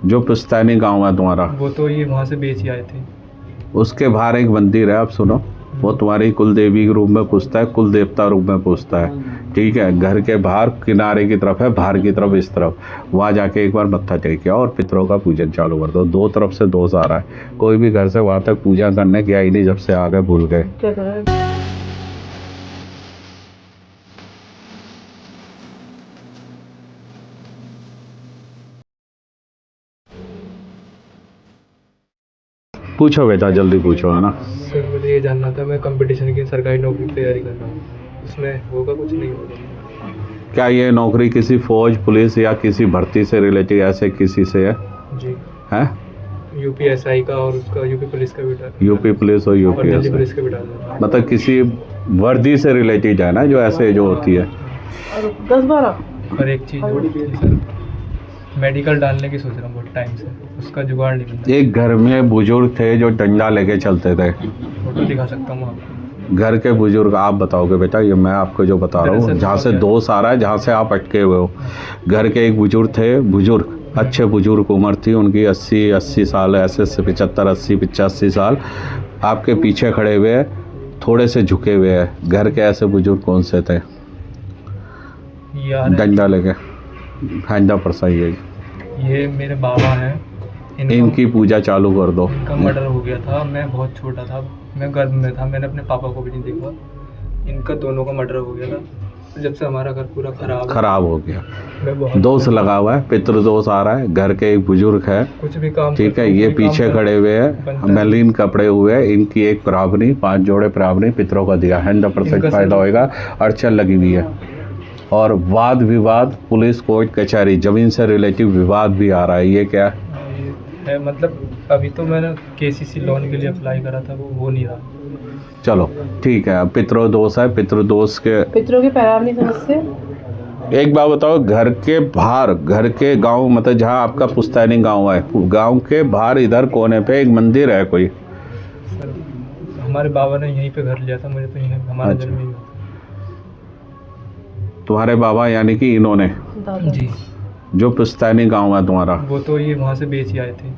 जो पुश्तैनी गांव है तुम्हारा, वो तो ये वहाँ से बेच ही आए थे। उसके बाहर एक मंदिर है, आप सुनो, वो तुम्हारी कुल देवी के रूप में पूछता है, कुल देवता रूप में पूछता है, ठीक है। घर के बाहर किनारे की तरफ है, बाहर की तरफ इस तरफ, वहाँ जाके एक बार मत्था टेक और पितरों का पूजन चालू कर दो। दो तरफ से दोष आ रहा है, कोई भी घर से वहाँ तक पूजा करने गया ही नहीं जब से आ गए, भूल गए। पूछो बेटा, जल्दी पूछो, है ना। सर मुझे ये जानना था, मैं कंपटीशन की सरकारी नौकरी की तैयारी कर रहा हूँ, उसमें होगा कुछ नहीं होगा? क्या ये नौकरी किसी फौज, पुलिस या किसी भर्ती से रिलेटेड ऐसे किसी से है? जी है यूपीएसआई का और उसका यूपी पुलिस का भी डाल, यूपी पुलिस और और दिल्ली यूपीएससी, पुलिस का भी डाल। मतलब किसी वर्दी से रिलेटेड है ना, जो ऐसे जो होती है। 10-12 और एक चीज़ और थी सर, मेडिकल डालने की सोच रहा हूँ बहुत टाइम से, उसका जुगाड़ नहीं बनता। एक घर में बुजुर्ग थे जो डंडा लेके चलते थे, फोटो दिखा सकता हूँ आपको। घर के बुजुर्ग आप बताओगे बेटा, ये मैं आपको जो बता रहा हूँ, जहाँ से दोष आ रहा है, जहाँ से आप अटके हुए हो। घर के एक बुजुर्ग थे, बुजुर्ग अच्छे बुजुर्ग, उम्र थी उनकी 80 साल, ऐसे 75, 80, 85 साल, आपके पीछे खड़े हुए हैं, थोड़े से झुके हुए हैं। घर के ऐसे बुजुर्ग कौन से थे यार डंडा लेके? हैंडा परसा ये मेरे बाबा हैं, इनकी पूजा चालू कर दो। इनका मर्डर हो गया था, मैं बहुत छोटा था, मैं गर्भ में था, मैंने अपने पापा को भी नहीं देखा। इनका दोनों का मर्डर हो गया था, जब से हमारा घर पूरा खराब हो गया। मैं बहुत दोष लगा हुआ है, पितृदोष आ रहा है। घर के एक बुजुर्ग है, कुछ भी काम ठीक है, ये पीछे खड़े हुए हैं, मलिन कपड़े हुए हैं, इनकी एक प्रावनी, 5 जोड़े प्रावनी पितरों का दिया, 100% फायदा होएगा। अड़चन लगी हुई है और वाद विवाद, पुलिस कोर्ट कचहरी, जमीन से रिलेटिव विवाद भी आ रहा है। ये क्या है? मतलब अभी तो मैंने केसीसी लोन के लिए अप्लाई करा था, वो हो नहीं रहा। चलो ठीक है, पितृदोष है, पितृदोष के पितरों की पैरावनी समझते। एक बात बताओ, घर के बाहर, घर के गांव, मतलब जहाँ आपका पुश्तैनी गांव है, गांव के बाहर इधर कोने पे एक मंदिर है कोई? सर हमारे बाबा ने यहीं पे घर लिया था, मुझे तो यहीं हमारा अच्छा। जन्म ही हुआ। तुम्हारे बाबा यानी कि इन्होंने, जी जो पुश्तैनी गांव है तुम्हारा, वो तो ये वहाँ से बेच ही आए थे।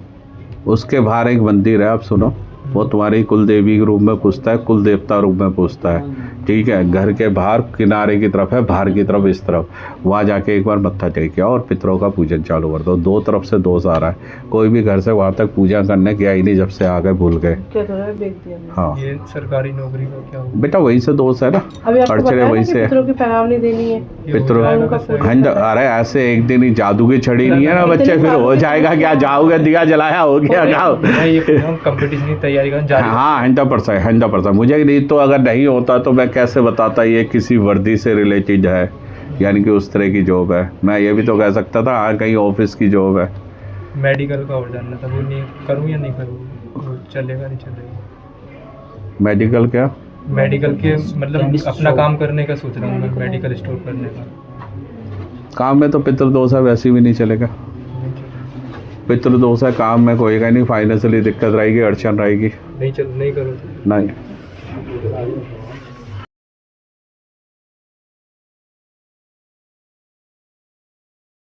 उसके बाहर एक मंदिर है, आप सुनो, वो तुम्हारी कुल देवी के रूप में पूछता है, कुल देवता रूप में पूछता है, ठीक है। घर के बाहर किनारे की तरफ है, बाहर की तरफ इस तरफ, वहाँ जाके एक बार मत्था टेक और पितरों का पूजन चालू कर दो। दो तरफ से दोष आ रहा है, कोई भी घर से वहाँ तक पूजा करने गया ही नहीं जब से आ गए, भूल गए। हाँ ये सरकारी नौकरी का क्या होगा? बेटा वही से दोष है ना, अड़चने वही से। पितरों की पैरावनी देनी है। अरे ऐसे एक दिन ही जादू की छड़ी नहीं है ना बच्चे, फिर हो जाएगा क्या? जाओगे, दिया जलाया, हो गया गाँव। कंपटीशन की तैयारी करना। हाँ 100%। मुझे नहीं तो अगर नहीं होता तो मैं कैसे बताता ये किसी वर्दी से रिलेटेड है, यानी कि उस तरह की जॉब है। मैं ये भी तो कह सकता था हाँ कहीं ऑफिस की जॉब है। मेडिकल का और जानना था, वो नहीं करूँ या नहीं करूँ, वो चलेगा नहीं चलेगा? मेडिकल क्या? मेडिकल के मतलब अपना काम करने का सोच रहा हूँ मैं, मेडिकल स्टोर करने का काम में तो पितृदोष है, वैसे भी नहीं चलेगा। पितृदोष है, काम में कोई का नहीं, फाइनेंशियली दिक्कत रहेगी, अड़चन रहेगी। नहीं करो तो। नहीं